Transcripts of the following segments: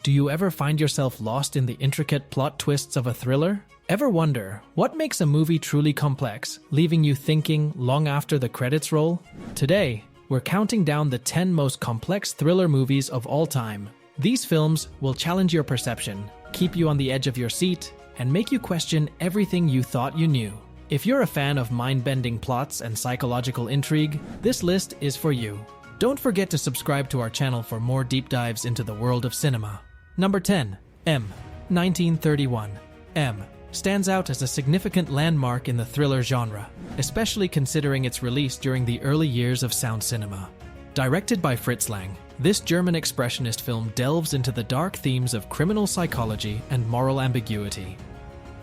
Do you ever find yourself lost in the intricate plot twists of a thriller? Ever wonder what makes a movie truly complex, leaving you thinking long after the credits roll? Today, we're counting down the 10 most complex thriller movies of all time. These films will challenge your perception, keep you on the edge of your seat, and make you question everything you thought you knew. If you're a fan of mind-bending plots and psychological intrigue, this list is for you. Don't forget to subscribe to our channel for more deep dives into the world of cinema. Number 10. M. 1931. M stands out as a significant landmark in the thriller genre, especially considering its release during the early years of sound cinema. Directed by Fritz Lang, this German expressionist film delves into the dark themes of criminal psychology and moral ambiguity.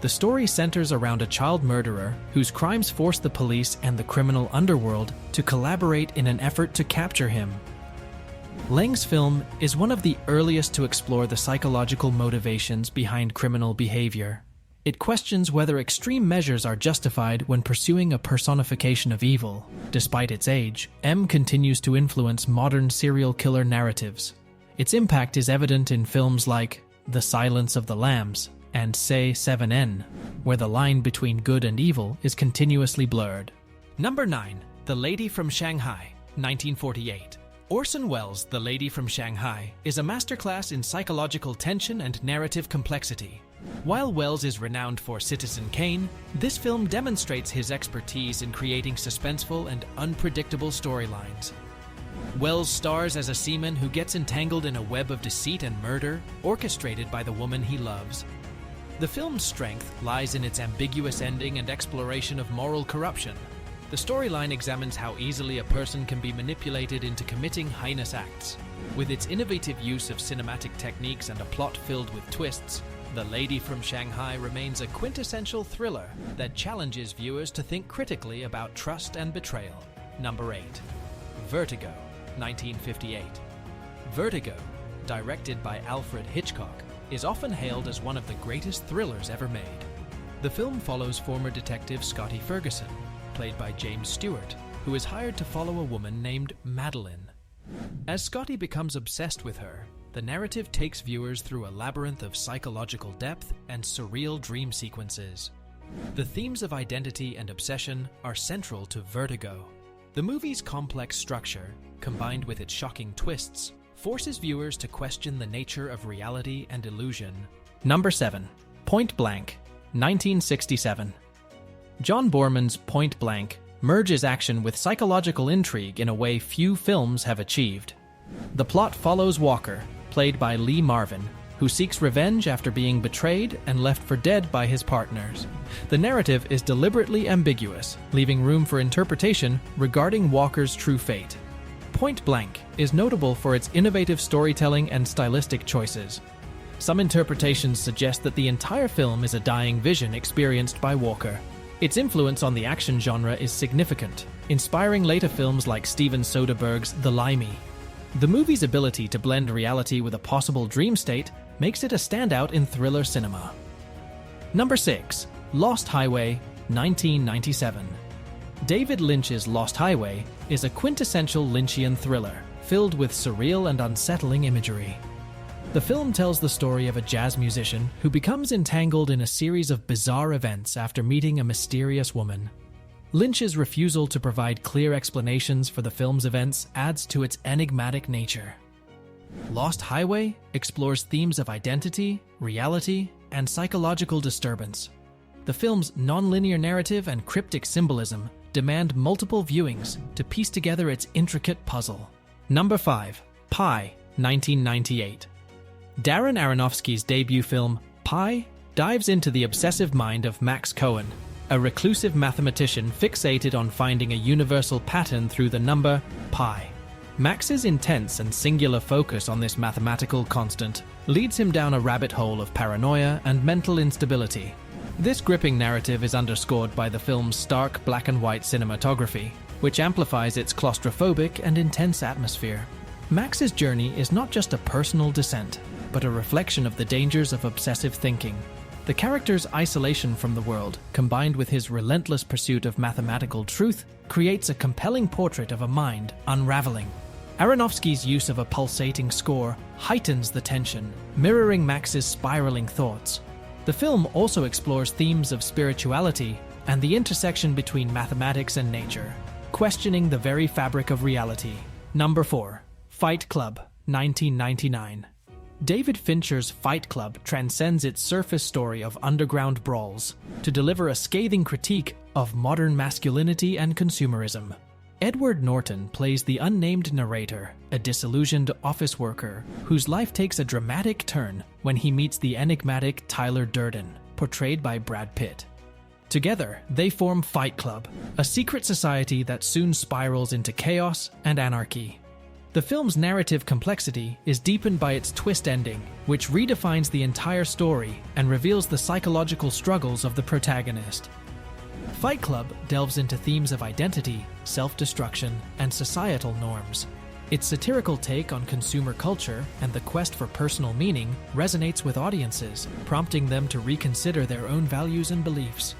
The story centers around a child murderer whose crimes force the police and the criminal underworld to collaborate in an effort to capture him. Lang's film is one of the earliest to explore the psychological motivations behind criminal behavior. It questions whether extreme measures are justified when pursuing a personification of evil. Despite its age, M continues to influence modern serial killer narratives. Its impact is evident in films like The Silence of the Lambs and Say 7N, where the line between good and evil is continuously blurred. Number 9. The Lady from Shanghai, 1948. Orson Welles' The Lady from Shanghai is a masterclass in psychological tension and narrative complexity. While Welles is renowned for Citizen Kane, this film demonstrates his expertise in creating suspenseful and unpredictable storylines. Welles stars as a seaman who gets entangled in a web of deceit and murder, orchestrated by the woman he loves. The film's strength lies in its ambiguous ending and exploration of moral corruption. The storyline examines how easily a person can be manipulated into committing heinous acts. With its innovative use of cinematic techniques and a plot filled with twists, The Lady from Shanghai remains a quintessential thriller that challenges viewers to think critically about trust and betrayal. Number 8. Vertigo, 1958. Vertigo, directed by Alfred Hitchcock, is often hailed as one of the greatest thrillers ever made. The film follows former detective Scotty Ferguson, played by James Stewart, who is hired to follow a woman named Madeline. As Scotty becomes obsessed with her, the narrative takes viewers through a labyrinth of psychological depth and surreal dream sequences. The themes of identity and obsession are central to Vertigo. The movie's complex structure, combined with its shocking twists, forces viewers to question the nature of reality and illusion. Number 7. Point Blank, 1967. John Boorman's Point Blank merges action with psychological intrigue in a way few films have achieved. The plot follows Walker, played by Lee Marvin, who seeks revenge after being betrayed and left for dead by his partners. The narrative is deliberately ambiguous, leaving room for interpretation regarding Walker's true fate. Point Blank is notable for its innovative storytelling and stylistic choices. Some interpretations suggest that the entire film is a dying vision experienced by Walker. Its influence on the action genre is significant, inspiring later films like Steven Soderbergh's The Limey. The movie's ability to blend reality with a possible dream state makes it a standout in thriller cinema. Number 6. Lost Highway, 1997. David Lynch's Lost Highway is a quintessential Lynchian thriller, filled with surreal and unsettling imagery. The film tells the story of a jazz musician who becomes entangled in a series of bizarre events after meeting a mysterious woman. Lynch's refusal to provide clear explanations for the film's events adds to its enigmatic nature. Lost Highway explores themes of identity, reality, and psychological disturbance. The film's non-linear narrative and cryptic symbolism demand multiple viewings to piece together its intricate puzzle. Number 5. Pi, 1998. Darren Aronofsky's debut film, Pi, dives into the obsessive mind of Max Cohen, a reclusive mathematician fixated on finding a universal pattern through the number pi. Max's intense and singular focus on this mathematical constant leads him down a rabbit hole of paranoia and mental instability. This gripping narrative is underscored by the film's stark black and white cinematography, which amplifies its claustrophobic and intense atmosphere. Max's journey is not just a personal descent, but a reflection of the dangers of obsessive thinking. The character's isolation from the world, combined with his relentless pursuit of mathematical truth, creates a compelling portrait of a mind unraveling. Aronofsky's use of a pulsating score heightens the tension, mirroring Max's spiraling thoughts. The film also explores themes of spirituality and the intersection between mathematics and nature, questioning the very fabric of reality. Number 4. Fight Club, 1999. David Fincher's Fight Club transcends its surface story of underground brawls to deliver a scathing critique of modern masculinity and consumerism. Edward Norton plays the unnamed narrator, a disillusioned office worker whose life takes a dramatic turn when he meets the enigmatic Tyler Durden, portrayed by Brad Pitt. Together, they form Fight Club, a secret society that soon spirals into chaos and anarchy. The film's narrative complexity is deepened by its twist ending, which redefines the entire story and reveals the psychological struggles of the protagonist. Fight Club delves into themes of identity, self-destruction, and societal norms. Its satirical take on consumer culture and the quest for personal meaning resonates with audiences, prompting them to reconsider their own values and beliefs.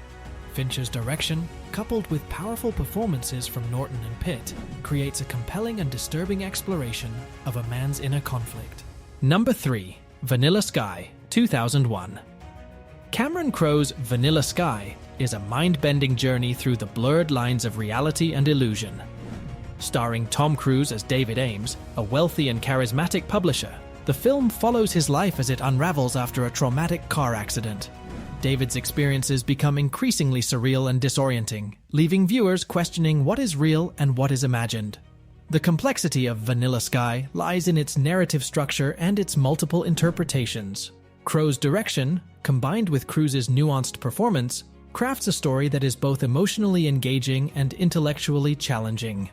Fincher's direction, coupled with powerful performances from Norton and Pitt, creates a compelling and disturbing exploration of a man's inner conflict. Number 3. Vanilla Sky, 2001. Cameron Crowe's Vanilla Sky is a mind-bending journey through the blurred lines of reality and illusion. Starring Tom Cruise as David Ames, a wealthy and charismatic publisher, the film follows his life as it unravels after a traumatic car accident. David's experiences become increasingly surreal and disorienting, leaving viewers questioning what is real and what is imagined. The complexity of Vanilla Sky lies in its narrative structure and its multiple interpretations. Crowe's direction, combined with Cruise's nuanced performance, crafts a story that is both emotionally engaging and intellectually challenging.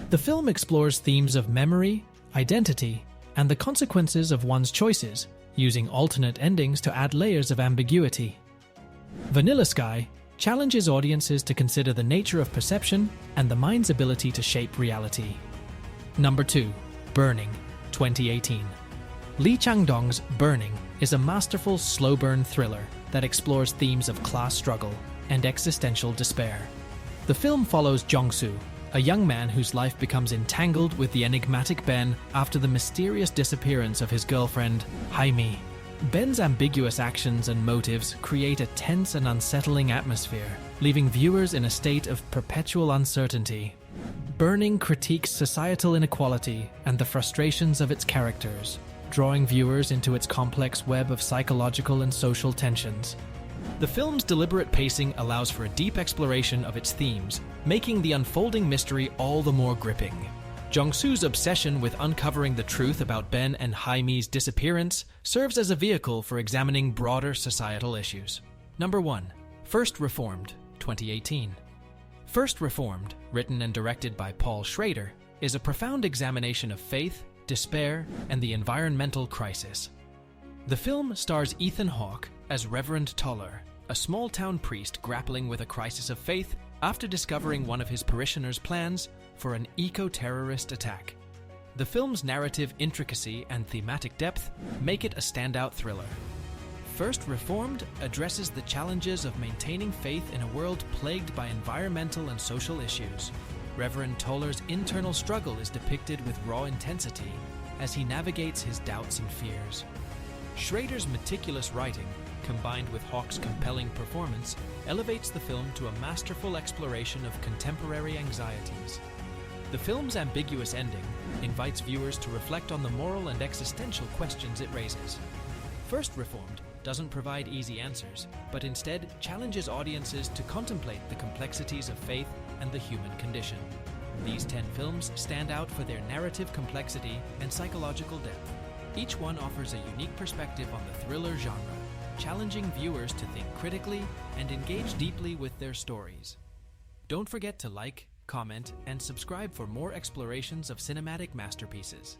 The film explores themes of memory, identity, and the consequences of one's choices, using alternate endings to add layers of ambiguity. Vanilla Sky challenges audiences to consider the nature of perception and the mind's ability to shape reality. Number 2. Burning, 2018. Lee Chang-dong's Burning is a masterful slow-burn thriller that explores themes of class struggle and existential despair. The film follows Jong-soo, a young man whose life becomes entangled with the enigmatic Ben after the mysterious disappearance of his girlfriend, Hae-mi. Ben's ambiguous actions and motives create a tense and unsettling atmosphere, leaving viewers in a state of perpetual uncertainty. Burning critiques societal inequality and the frustrations of its characters, drawing viewers into its complex web of psychological and social tensions. The film's deliberate pacing allows for a deep exploration of its themes, making the unfolding mystery all the more gripping. Jong-soo's obsession with uncovering the truth about Ben and Hae-mi's disappearance serves as a vehicle for examining broader societal issues. Number 1. First Reformed, 2018. First Reformed, written and directed by Paul Schrader, is a profound examination of faith, despair, and the environmental crisis. The film stars Ethan Hawke as Reverend Toller, a small-town priest grappling with a crisis of faith after discovering one of his parishioners' plans for an eco-terrorist attack. The film's narrative intricacy and thematic depth make it a standout thriller. First Reformed addresses the challenges of maintaining faith in a world plagued by environmental and social issues. Reverend Toller's internal struggle is depicted with raw intensity as he navigates his doubts and fears. Schrader's meticulous writing, combined with Hawke's compelling performance, elevates the film to a masterful exploration of contemporary anxieties. The film's ambiguous ending invites viewers to reflect on the moral and existential questions it raises. First Reformed doesn't provide easy answers, but instead challenges audiences to contemplate the complexities of faith and the human condition. These 10 films stand out for their narrative complexity and psychological depth. Each one offers a unique perspective on the thriller genre, challenging viewers to think critically and engage deeply with their stories. Don't forget to like, comment, and subscribe for more explorations of cinematic masterpieces.